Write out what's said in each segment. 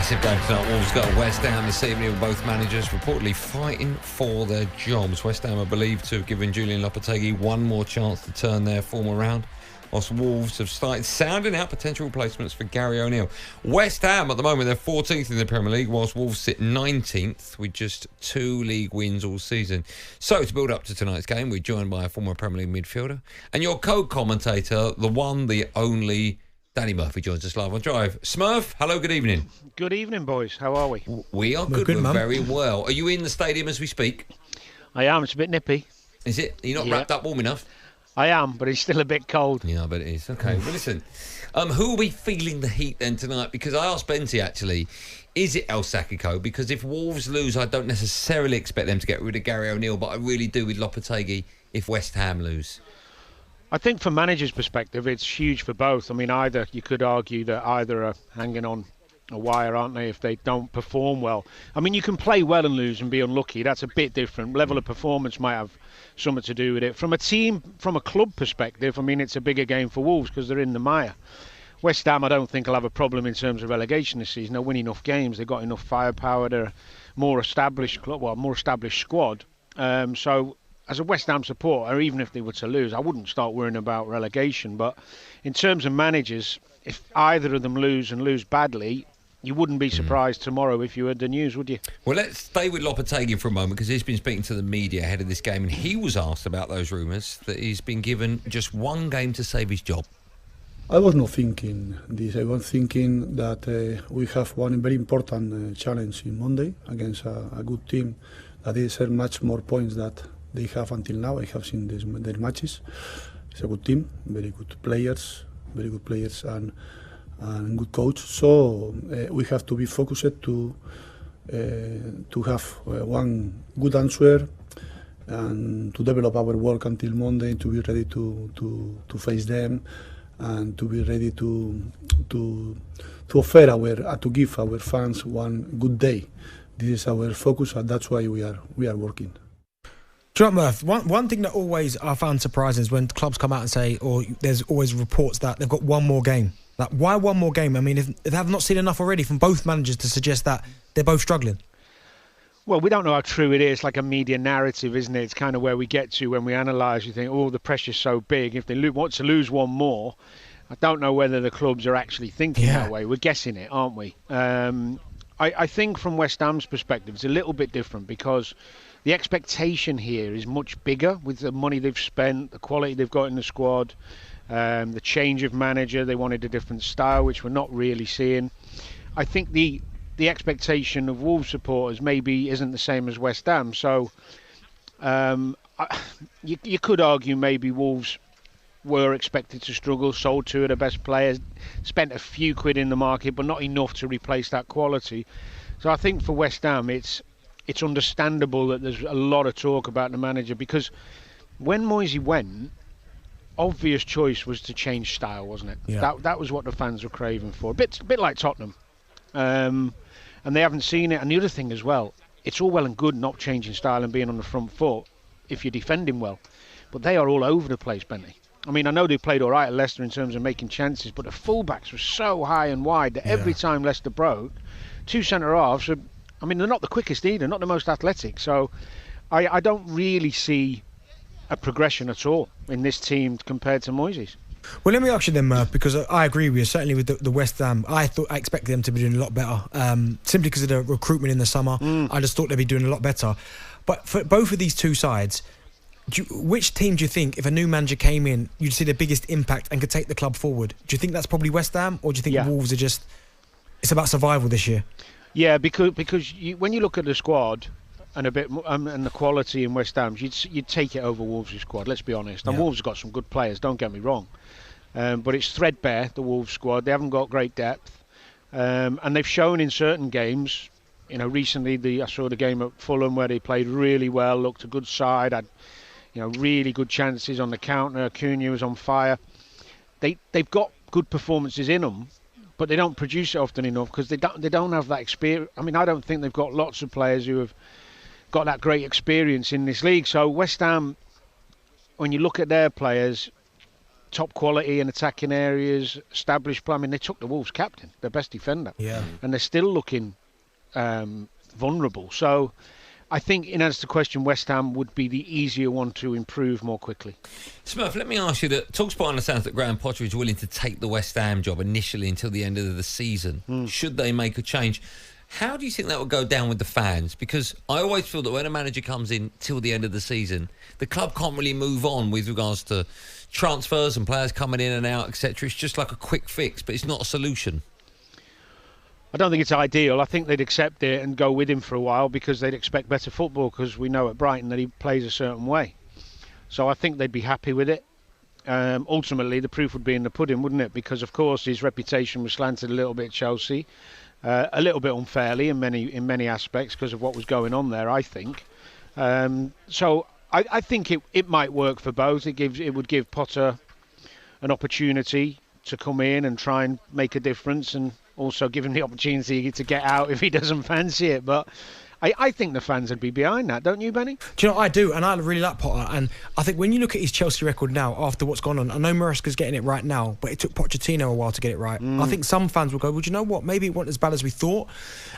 Massive game tonight. Wolves got West Ham this evening with both managers reportedly fighting for their jobs. West Ham are believed to have given Julian Lopetegui one more chance to turn their form around, whilst Wolves have started sounding out potential replacements for Gary O'Neill. West Ham at the moment, they're 14th in the Premier League, whilst Wolves sit 19th with just 2 league wins all season. So to build up to tonight's game, we're joined by a former Premier League midfielder and your co-commentator, the one, the only Danny Murphy, joins us live on Drive. Smurf, hello, good evening. Good evening, boys. How are we? We are good. We're very well. Are you in the stadium as we speak? I am. It's a bit nippy. Is it? Are you not wrapped up warm enough? I am, but it's still a bit cold. Yeah, I bet it is. Okay, well, listen. Who will be feeling the heat then tonight? Because I asked Benty, actually, is it El Sakiko? Because if Wolves lose, I don't necessarily expect them to get rid of Gary O'Neill, but I really do with Lopetegui if West Ham lose. I think from manager's perspective, it's huge for both. I mean, you could argue that either are hanging on a wire, aren't they, if they don't perform well. I mean, you can play well and lose and be unlucky. That's a bit different. Level of performance might have something to do with it. From a club perspective, I mean, it's a bigger game for Wolves because they're in the mire. West Ham, I don't think will have a problem in terms of relegation this season. They'll win enough games. They've got enough firepower. They're a more established club, more established squad. So as a West Ham supporter, even if they were to lose, I wouldn't start worrying about relegation. But in terms of managers, if either of them lose and lose badly, you wouldn't be surprised tomorrow if you heard the news, would you? Well, let's stay with Lopetegui for a moment because he's been speaking to the media ahead of this game and he was asked about those rumours that he's been given just one game to save his job. I was not thinking this. I was thinking that we have one very important challenge in Monday against a good team that deserves much more points that they have until now. I have seen their matches. It's a good team, very good players and good coach. So we have to be focused to have one good answer and to develop our work until Monday, to be ready to face them and to be ready to offer to give our fans one good day. This is our focus, and that's why we are working. Do you know what, Murph? One thing that always I found surprising is when clubs come out and say, or there's always reports that they've got one more game. Like, why one more game? I mean, if they have not seen enough already from both managers to suggest that they're both struggling. Well, we don't know how true it is. Like a media narrative, isn't it? It's kind of where we get to when we analyse. You think, oh, the pressure's so big. If they want to lose one more, I don't know whether the clubs are actually thinking that way. We're guessing it, aren't we? I think from West Ham's perspective, it's a little bit different because the expectation here is much bigger with the money they've spent, the quality they've got in the squad, the change of manager. They wanted a different style, which we're not really seeing. I think the expectation of Wolves supporters maybe isn't the same as West Ham. So you could argue maybe Wolves were expected to struggle, sold 2 of the best players, spent a few quid in the market, but not enough to replace that quality. So I think for West Ham, it's understandable that there's a lot of talk about the manager because when Moisey went, obvious choice was to change style, wasn't it? Yeah. That was what the fans were craving for. A bit like Tottenham. And they haven't seen it. And the other thing as well, it's all well and good not changing style and being on the front foot if you're defending well. But they are all over the place, Benny. I mean, I know they played all right at Leicester in terms of making chances, but the fullbacks were so high and wide that every time Leicester broke, 2 centre-halves, I mean, they're not the quickest either, not the most athletic. So I don't really see a progression at all in this team compared to Moisey's. Well, let me ask you then, Murph, because I agree with you, certainly with the West Ham. I expected them to be doing a lot better, simply because of the recruitment in the summer. I just thought they'd be doing a lot better. But for both of these two sides, which team do you think, if a new manager came in, you'd see the biggest impact and could take the club forward? Do you think that's probably West Ham, or do you think Wolves are just, it's about survival this year? Yeah, because when you look at the squad and a bit and the quality in West Ham, you'd take it over Wolves' squad. Let's be honest. And Wolves have got some good players. Don't get me wrong, but it's threadbare, the Wolves squad. They haven't got great depth, and they've shown in certain games. You know, recently I saw the game at Fulham where they played really well, looked a good side, had really good chances on the counter. Acuna was on fire. They've got good performances in them, but they don't produce it often enough because they don't have that experience. I mean, I don't think they've got lots of players who have got that great experience in this league. So West Ham, when you look at their players, top quality in attacking areas, established play. I mean, they took the Wolves captain, their best defender, and they're still looking vulnerable. So I think, in answer to the question, West Ham would be the easier one to improve more quickly. Smurf, let me ask you that talkSPORT understands that Graham Potter is willing to take the West Ham job initially until the end of the season. Should they make a change? How do you think that would go down with the fans? Because I always feel that when a manager comes in till the end of the season, the club can't really move on with regards to transfers and players coming in and out, etc. It's just like a quick fix, but it's not a solution. I don't think it's ideal. I think they'd accept it and go with him for a while because they'd expect better football, because we know at Brighton that he plays a certain way. So I think they'd be happy with it. Ultimately, the proof would be in the pudding, wouldn't it? Because, of course, his reputation was slanted a little bit at Chelsea. A little bit unfairly in many aspects because of what was going on there, I think. So I think it might work for both. It would give Potter an opportunity to come in and try and make a difference, and also give him the opportunity to get out if he doesn't fancy it. But I think the fans would be behind that, don't you, Benny? Do you know, I do, and I really like Potter. And I think when you look at his Chelsea record now, after what's gone on, I know Maresca's getting it right now, but it took Pochettino a while to get it right. I think some fans will go, well, do you know what? Maybe it wasn't as bad as we thought.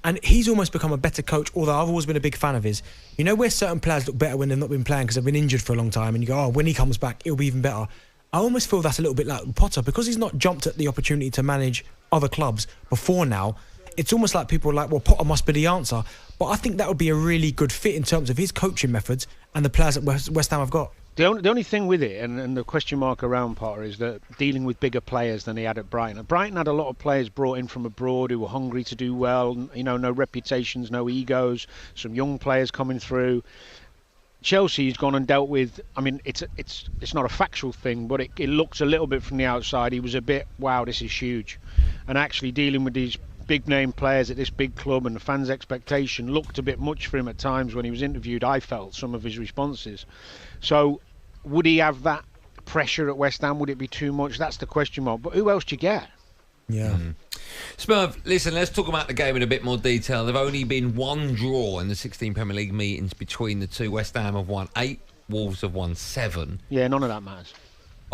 And he's almost become a better coach, although I've always been a big fan of his. You know where certain players look better when they've not been playing because they've been injured for a long time, and you go, oh, when he comes back, it'll be even better. I almost feel that's a little bit like Potter, because he's not jumped at the opportunity to manage other clubs before now. It's almost like people are like, well, Potter must be the answer. But I think that would be a really good fit in terms of his coaching methods and the players that West Ham have got. The only thing with it, and the question mark around Potter, is that dealing with bigger players than he had at Brighton. Brighton had a lot of players brought in from abroad who were hungry to do well. You know, no reputations, no egos. Some young players coming through. Chelsea's gone and dealt with. I mean, it's not a factual thing, but it looks a little bit from the outside. He was a bit, wow, this is huge, and actually dealing with these big name players at this big club and the fans' expectation looked a bit much for him at times when he was interviewed. I felt some of his responses. So would he have that pressure at West Ham? Would it be too much? That's the question mark. But who else do you get? Yeah. Smurf, listen, let's talk about the game in a bit more detail. There've only been one draw in the 16 Premier League meetings between the two. West Ham have won 8, Wolves have won 7. Yeah, none of that matters.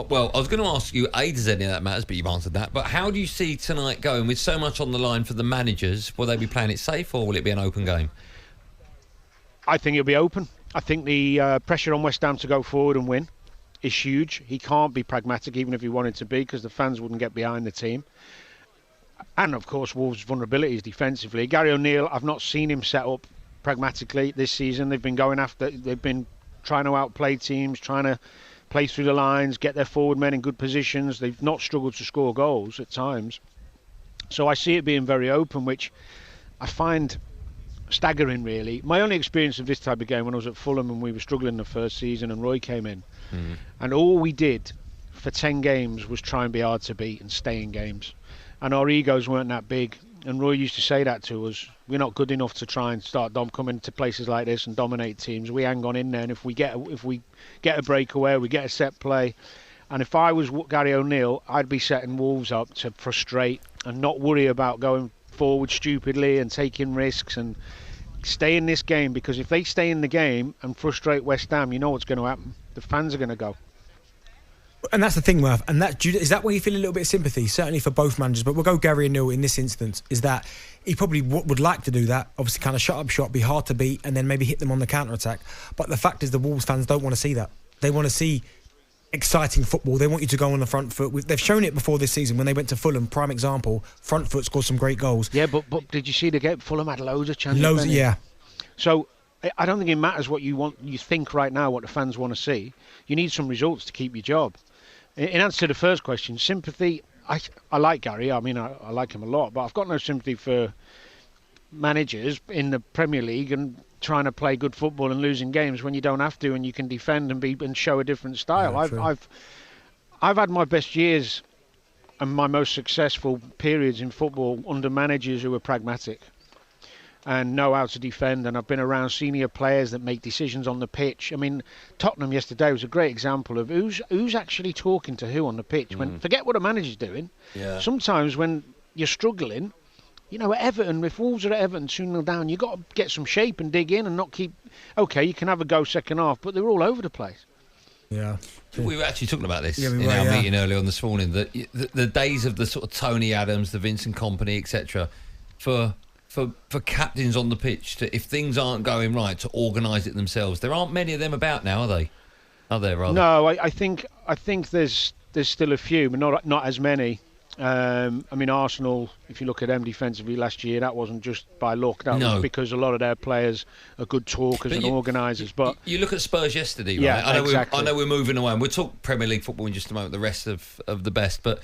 Well, I was going to ask you, does any of that matters, but you've answered that. But how do you see tonight going with so much on the line for the managers? Will they be playing it safe, or will it be an open game? I think it'll be open. I think the pressure on West Ham to go forward and win is huge. He can't be pragmatic, even if he wanted to be, because the fans wouldn't get behind the team. And, of course, Wolves' vulnerabilities defensively. Gary O'Neill, I've not seen him set up pragmatically this season. They've been trying to outplay teams, trying to play through the lines, get their forward men in good positions. They've not struggled to score goals at times. So I see it being very open, which I find staggering, really. My only experience of this type of game when I was at Fulham and we were struggling the first season and Roy came in. And all we did for 10 games was try and be hard to beat and stay in games. And our egos weren't that big. And Roy used to say that to us. We're not good enough to try and start coming to places like this and dominate teams. We hang on in there, and if we get a breakaway, we get a set play. And if I was Gary O'Neill, I'd be setting Wolves up to frustrate and not worry about going forward stupidly and taking risks and stay in this game. Because if they stay in the game and frustrate West Ham, you know what's going to happen. The fans are going to go. And that's the thing, Murph. And is that where you feel a little bit of sympathy? Certainly for both managers, but we'll go Gary O'Neill in this instance. Is that he probably would like to do that? Obviously, kind of shut up shop, be hard to beat, and then maybe hit them on the counter attack. But the fact is, the Wolves fans don't want to see that. They want to see exciting football. They want you to go on the front foot. They've shown it before this season when they went to Fulham. Prime example. Front foot scored some great goals. Yeah, but did you see the game? Fulham had loads of chances. Loads, yeah. So I don't think it matters what you think right now, what the fans want to see. You need some results to keep your job. In answer to the first question, sympathy, I like Gary. I mean, I like him a lot, but I've got no sympathy for managers in the Premier League and trying to play good football and losing games when you don't have to and you can defend and show a different style. Yeah, I've had my best years and my most successful periods in football under managers who are pragmatic and know how to defend, and I've been around senior players that make decisions on the pitch. I mean, Tottenham yesterday was a great example of who's actually talking to who on the pitch. When forget what a manager's doing. Yeah. Sometimes when you're struggling, you know, at Everton, if Wolves are at Everton 2-0 down, you've got to get some shape and dig in and not keep... OK, you can have a go second half, but they're all over the place. Yeah. We were actually talking about this Yeah, we in were, our yeah. meeting earlier on this morning, that the days of the sort of Tony Adams, the Vincent Kompany, etc., for captains on the pitch, to, if things aren't going right, to organise it themselves. There aren't many of them about now, are they? Are there, rather? No, I think there's still a few, but not as many. I mean, Arsenal, if you look at them defensively last year, that wasn't just by luck. That was because a lot of their players are good talkers and organisers. But you look at Spurs yesterday, right? Yeah, I know we're moving away, and we'll talk Premier League football in just a moment, the rest of the best, but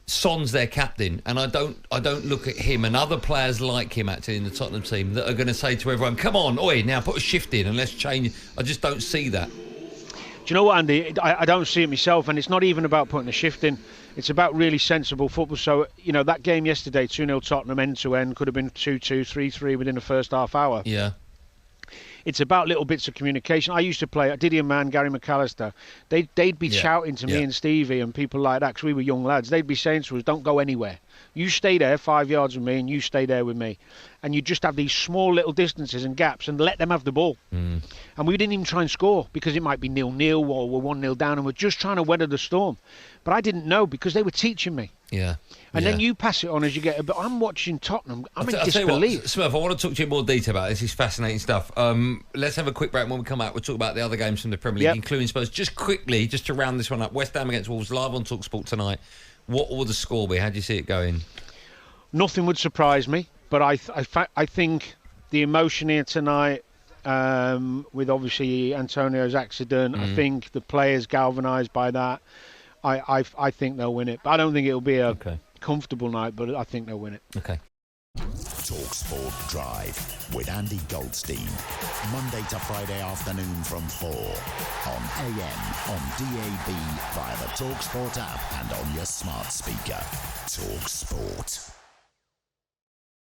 Son's their captain, and I don't look at him and other players like him actually in the Tottenham team that are going to say to everyone, come on, oi, now put a shift in and let's change. I just don't see that. Do you know what, Andy? I don't see it myself, and it's not even about putting a shift in. It's about really sensible football. So, you know, that game yesterday, 2-0 Tottenham end-to-end, could have been 2-2, 3-3 within the first half hour. Yeah. It's about little bits of communication. I used to play Didier Mann, Gary McAllister. They'd be shouting to me and Stevie and people like that, because we were young lads. They'd be saying to us, don't go anywhere. You stay there 5 yards with me and you stay there with me. And you just have these small little distances and gaps and let them have the ball. And we didn't even try and score, because it might be 0-0 or we're 1-0 down and we're just trying to weather the storm. But I didn't know, because they were teaching me. Yeah. And then you pass it on as you get. But I'm watching Tottenham. I'm in disbelief. Tell you what, Smurf, I want to talk to you in more detail about this. It's fascinating stuff. Let's have a quick break. When we come out, we'll talk about the other games from the Premier League, including Spurs. Just quickly, just to round this one up, West Ham against Wolves, live on talkSPORT tonight. What will the score be? How do you see it going? Nothing would surprise me, but I think the emotion here tonight, with obviously Antonio's accident, I think the players galvanised by that. I think they'll win it. But I don't think it'll be a comfortable night, but I think they'll win it. Okay. talkSPORT Drive with Andy Goldstein. Monday to Friday afternoon from 4 on AM, on DAB, via the talkSPORT app and on your smart speaker. talkSPORT.